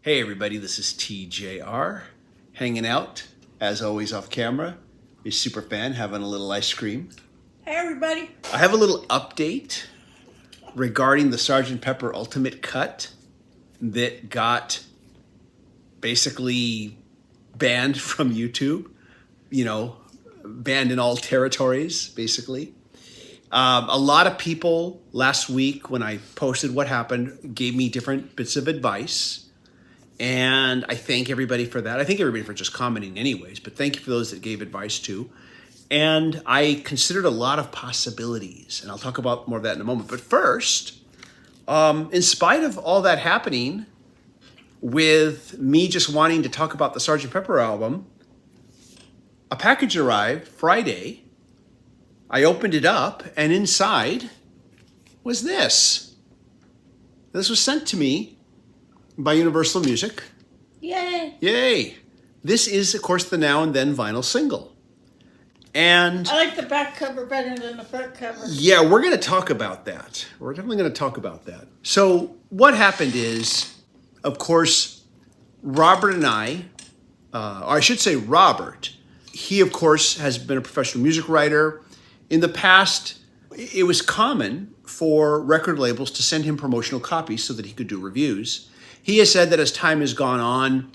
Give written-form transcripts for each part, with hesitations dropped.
Hey everybody, this is TJR, hanging out, as always off camera. A super fan having a little ice cream. Hey everybody. I have a little update regarding the Sgt. Pepper Ultimate Cut that got basically banned from YouTube, banned in all territories, basically. A lot of people last week when I posted what happened gave me different bits of advice. And I thank everybody for that. I thank everybody for just commenting anyways, but thank you for those that gave advice too. And I considered a lot of possibilities, and I'll talk about more of that in a moment. But first, in spite of all that happening, with me just wanting to talk about the Sgt. Pepper album, a package arrived Friday. I opened it up, and inside was this. This was sent to me by Universal Music. Yay. Yay. This is, of course, the Now and Then vinyl single. And I like the back cover better than the front cover. yeah, we're going to talk about that. We're definitely going to talk about that. So what happened is, of course, Robert and or I should say Robert, he, of course, has been a professional music writer. In the past, it was common for record labels to send him promotional copies so that he could do reviews. He has said that as time has gone on,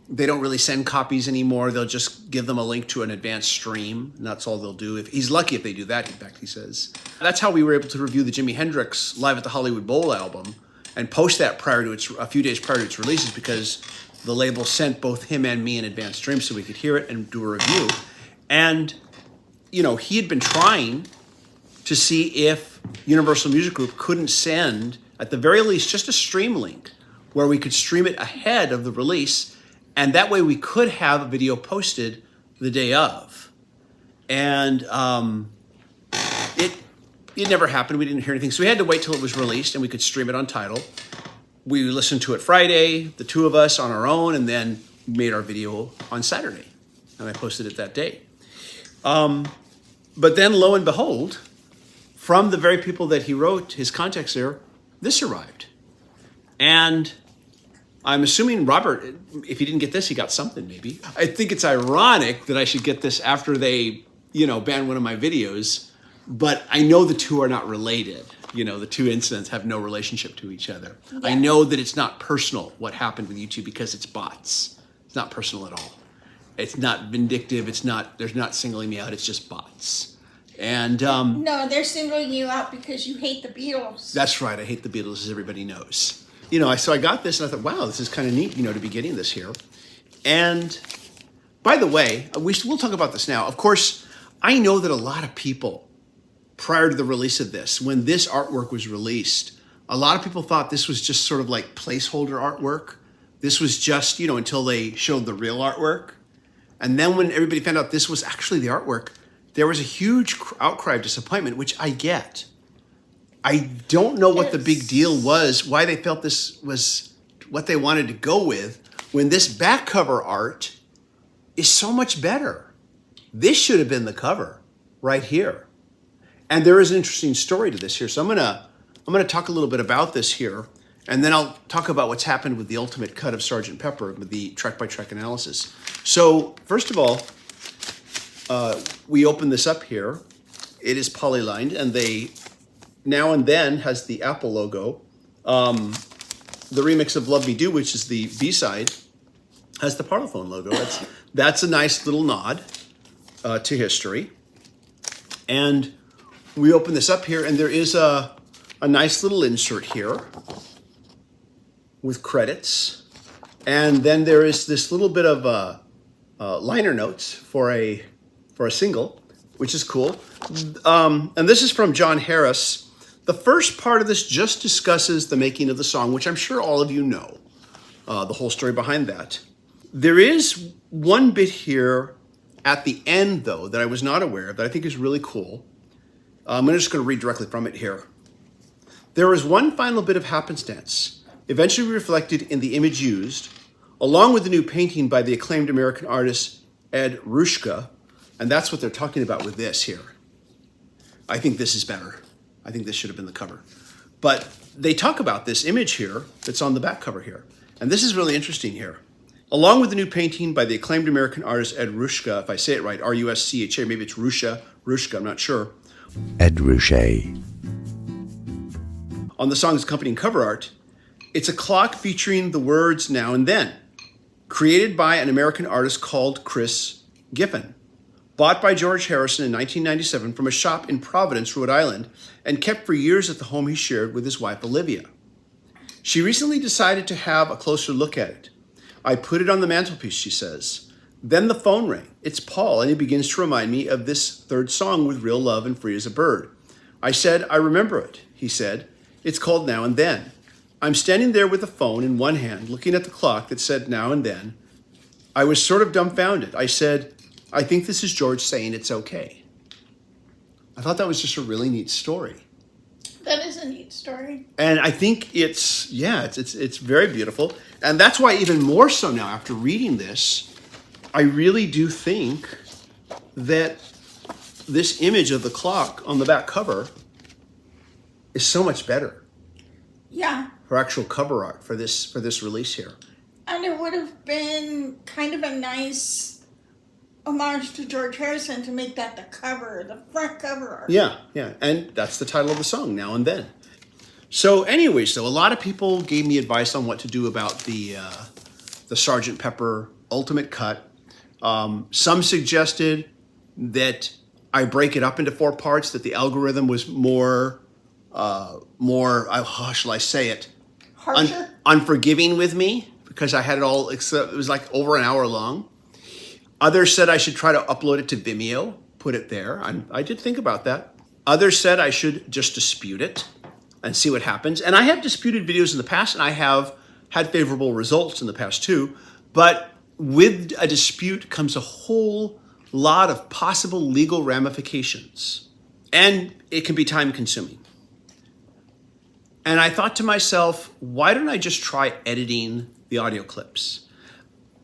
they don't really send copies anymore. They'll just give them a link to an advanced stream, and that's all they'll do. If he's lucky if they do that, in fact, he says. That's how we were able to review the Jimi Hendrix Live at the Hollywood Bowl album and post that a few days prior to its releases, because the label sent both him and me an advanced stream so we could hear it and do a review. And, he had been trying to see if Universal Music Group couldn't send, at the very least, just a stream link where we could stream it ahead of the release, and that way we could have a video posted the day of. And it never happened. We didn't hear anything. So we had to wait till it was released and we could stream it on Tidal. We listened to it Friday, the two of us on our own, and then made our video on Saturday. And I posted it that day. But then lo and behold, from the very people that he wrote his contacts there, this arrived. And I'm assuming Robert, if he didn't get this, he got something maybe. I think it's ironic that I should get this after they, banned one of my videos, but I know the two are not related. The two incidents have no relationship to each other. Yeah. I know that it's not personal what happened with YouTube because it's bots. It's not personal at all. It's not vindictive. They're not singling me out. It's just bots. And no, they're singling you out because you hate the Beatles. That's right. I hate the Beatles, as everybody knows. So I got this and I thought, wow, this is kind of neat, to be getting this here. And by the way, we'll talk about this now. Of course, I know that a lot of people, prior to the release of this, when this artwork was released, a lot of people thought this was just sort of like placeholder artwork. This was just, until they showed the real artwork. And then when everybody found out this was actually the artwork, there was a huge outcry of disappointment, which I get. I don't know what the big deal was, why they felt this was what they wanted to go with, when this back cover art is so much better. This should have been the cover right here. And there is an interesting story to this here. So I'm gonna talk a little bit about this here, and then I'll talk about what's happened with the ultimate cut of Sgt. Pepper, with the track-by-track analysis. So first of all, we open this up here. It is polylined, and they Now and Then has the Apple logo. The remix of Love Me Do, which is the B-side, has the Parlophone logo. That's a nice little nod to history. And we open this up here, and there is a nice little insert here with credits. And then there is this little bit of liner notes for a single, which is cool. And this is from John Harris. The first part of this just discusses the making of the song, which I'm sure all of you know, the whole story behind that. There is one bit here at the end, though, that I was not aware of that I think is really cool. I'm just going to read directly from it here. There is one final bit of happenstance, eventually reflected in the image used, along with the new painting by the acclaimed American artist Ed Rushka, and that's what they're talking about with this here. I think this is better. I think this should have been the cover. But they talk about this image here that's on the back cover here. And this is really interesting here. Along with the new painting by the acclaimed American artist Ed Ruschka, if I say it right, R-U-S-C-H-A, maybe it's Ruschka, I'm not sure. Ed Ruscha. On the song's accompanying cover art, it's a clock featuring the words "now and then," created by an American artist called Chris Giffen, bought by George Harrison in 1997 from a shop in Providence, Rhode Island, and kept for years at the home he shared with his wife, Olivia. She recently decided to have a closer look at it. "I put it on the mantelpiece," she says. "Then the phone rang. It's Paul, and he begins to remind me of this third song with real love and free as a bird. I said, I remember it," he said. "It's called Now and Then. I'm standing there with the phone in one hand, looking at the clock that said now and then. I was sort of dumbfounded. I said, I think this is George saying it's okay." I thought that was just a really neat story. That is a neat story. And I think it's very beautiful. And that's why even more so now after reading this, I really do think that this image of the clock on the back cover is so much better Yeah. for actual cover art for this release here. And it would have been kind of a nice homage to George Harrison to make that the cover, the front cover art. Yeah. And that's the title of the song, Now and Then. So anyways, though, a lot of people gave me advice on what to do about the Sgt. Pepper Ultimate Cut. Some suggested that I break it up into 4 parts, that the algorithm was more, how shall I say it? Harsher? Unforgiving with me because I had it all, it was like over an hour long. Others said I should try to upload it to Vimeo, put it there. I did think about that. Others said I should just dispute it and see what happens. And I have disputed videos in the past, and I have had favorable results in the past too. But with a dispute comes a whole lot of possible legal ramifications. And it can be time consuming. And I thought to myself, why don't I just try editing the audio clips?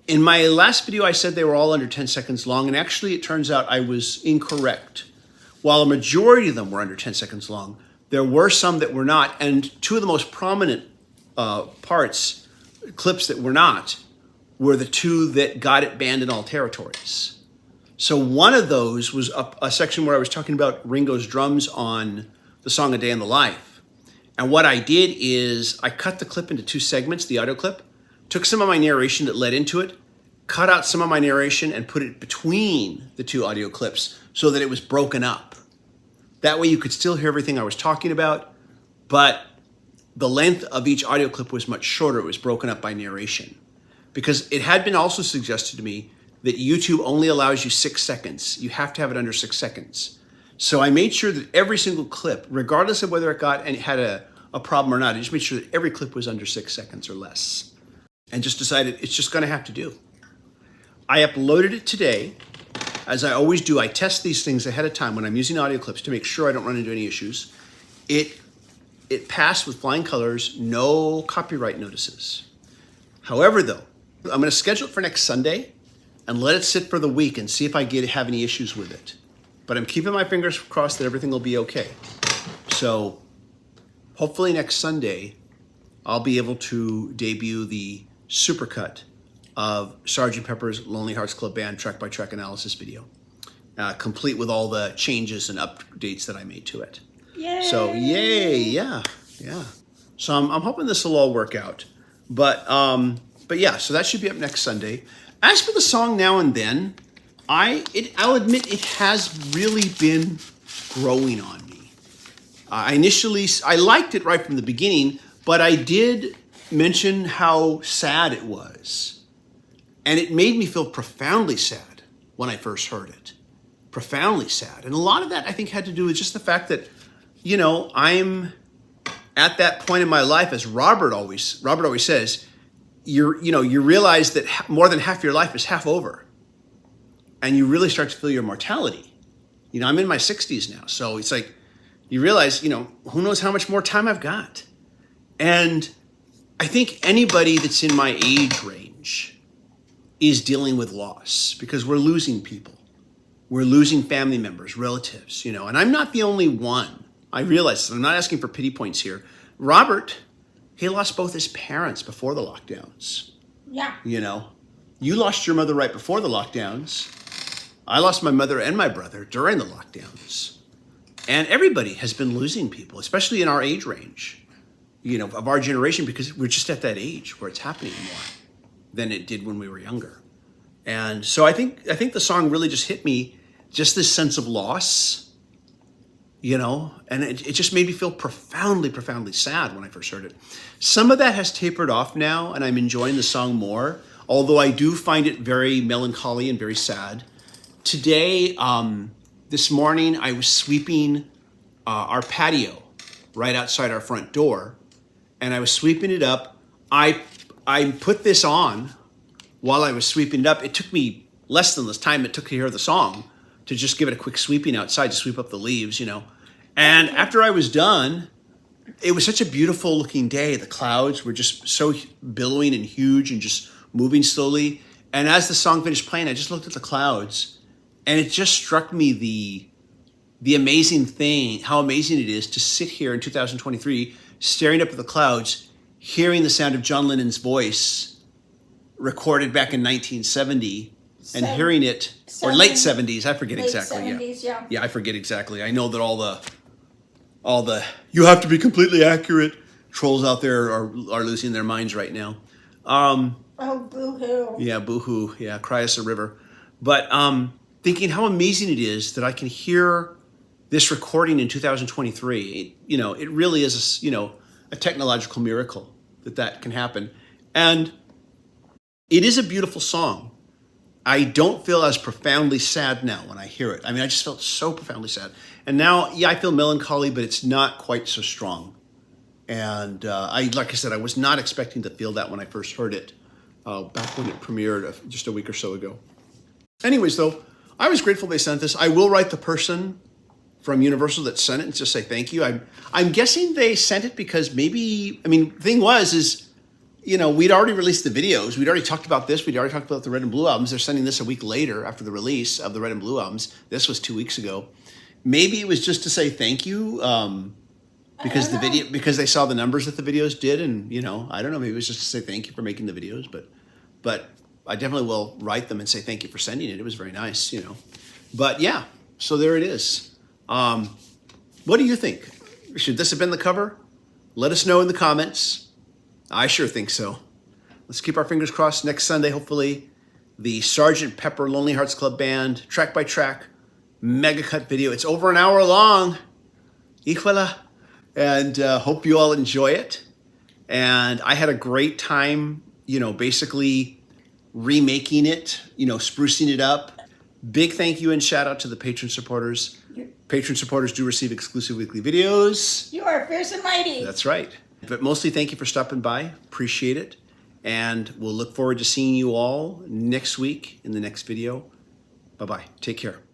In my last video, I said they were all under 10 seconds long, and actually it turns out I was incorrect. While a majority of them were under 10 seconds long, there were some that were not, and 2 of the most prominent clips that were not, were the 2 that got it banned in all territories. So one of those was a section where I was talking about Ringo's drums on the song A Day in the Life. And what I did is I cut the clip into 2 segments, the audio clip, took some of my narration that led into it, cut out some of my narration and put it between the 2 audio clips so that it was broken up. That way you could still hear everything I was talking about, but the length of each audio clip was much shorter. It was broken up by narration. Because it had been also suggested to me that YouTube only allows you 6 seconds. You have to have it under 6 seconds. So I made sure that every single clip, regardless of whether it had a problem or not, I just made sure that every clip was under 6 seconds or less. And just decided it's just going to have to do. I uploaded it today. As I always do, I test these things ahead of time when I'm using audio clips to make sure I don't run into any issues. It passed with flying colors, no copyright notices. However, though, I'm going to schedule it for next Sunday and let it sit for the week and see if I have any issues with it. But I'm keeping my fingers crossed that everything will be okay. So hopefully next Sunday, I'll be able to debut the supercut of Sgt. Pepper's Lonely Hearts Club Band track-by-track analysis video, complete with all the changes and updates that I made to it. Yay! So yay, yeah. So I'm hoping this will all work out. But yeah, so that should be up next Sunday. As for the song Now and Then, I'll admit it has really been growing on me. I liked it right from the beginning, but I did mention how sad it was. And it made me feel profoundly sad when I first heard it. Profoundly sad. And a lot of that, I think, had to do with just the fact that, I'm at that point in my life, as Robert always says, you realize that more than half your life is half over. And you really start to feel your mortality. I'm in my 60s now. So it's like, you realize, who knows how much more time I've got. And I think anybody that's in my age range is dealing with loss because we're losing people. We're losing family members, relatives, and I'm not the only one. I realize I'm not asking for pity points here. Robert he lost both his parents before the lockdowns. Yeah. You know, you lost your mother right before the lockdowns. I lost my mother and my brother during the lockdowns. And everybody has been losing people, especially in our age range, you know, of our generation, because we're just at that age where it's happening more than it did when we were younger. And so I think the song really just hit me, just this sense of loss, you know, and it just made me feel profoundly, profoundly sad when I first heard it. Some of that has tapered off now, and I'm enjoying the song more, although I do find it very melancholy and very sad. Today, this morning, I was sweeping our patio right outside our front door, and I was sweeping it up. I put this on while I was sweeping it up. It took me less than the time it took to hear the song to just give it a quick sweeping outside to sweep up the leaves, you know. And after I was done, it was such a beautiful looking day. The clouds were just so billowing and huge and just moving slowly. And as the song finished playing, I just looked at the clouds, and it just struck me the amazing thing, how amazing it is to sit here in 2023, staring up at the clouds, hearing the sound of John Lennon's voice recorded back in 1970, and hearing it, or late 70s, I forget exactly. Late 70s, yeah. Yeah, I forget exactly. I know that all the you have to be completely accurate trolls out there are losing their minds right now. Oh, boo-hoo. Yeah, boo-hoo. Yeah, cry us a river. But thinking how amazing it is that I can hear this recording in 2023. You know, it really is a technological miracle that can happen. And it is a beautiful song. I don't feel as profoundly sad now when I hear it. I mean, I just felt so profoundly sad. And now, yeah, I feel melancholy, but it's not quite so strong. And like I said, I was not expecting to feel that when I first heard it back when it premiered just a week or so ago. Anyways, though, I was grateful they sent this. I will write the person from Universal that sent it and just say thank you. I'm guessing they sent it because maybe, I mean, the thing is, you know, we'd already released the videos. We'd already talked about this. We'd already talked about the Red and Blue albums. They're sending this a week later after the release of the Red and Blue albums. This was 2 weeks ago. Maybe it was just to say thank you because because they saw the numbers that the videos did, and you know, I don't know. Maybe it was just to say thank you for making the videos, but I definitely will write them and say thank you for sending it. It was very nice, you know. But yeah, so there it is. What do you think? Should this have been the cover? Let us know in the comments. I sure think so. Let's keep our fingers crossed. Next Sunday, hopefully, the Sgt. Pepper Lonely Hearts Club Band, track by track, mega cut video. It's over an hour long. Híjole. And hope you all enjoy it. And I had a great time, you know, basically remaking it, you know, sprucing it up. Big thank you and shout out to the patron supporters. Patron supporters do receive exclusive weekly videos. You are fierce and mighty. That's right. But mostly thank you for stopping by. Appreciate it. And we'll look forward to seeing you all next week in the next video. Bye-bye. Take care.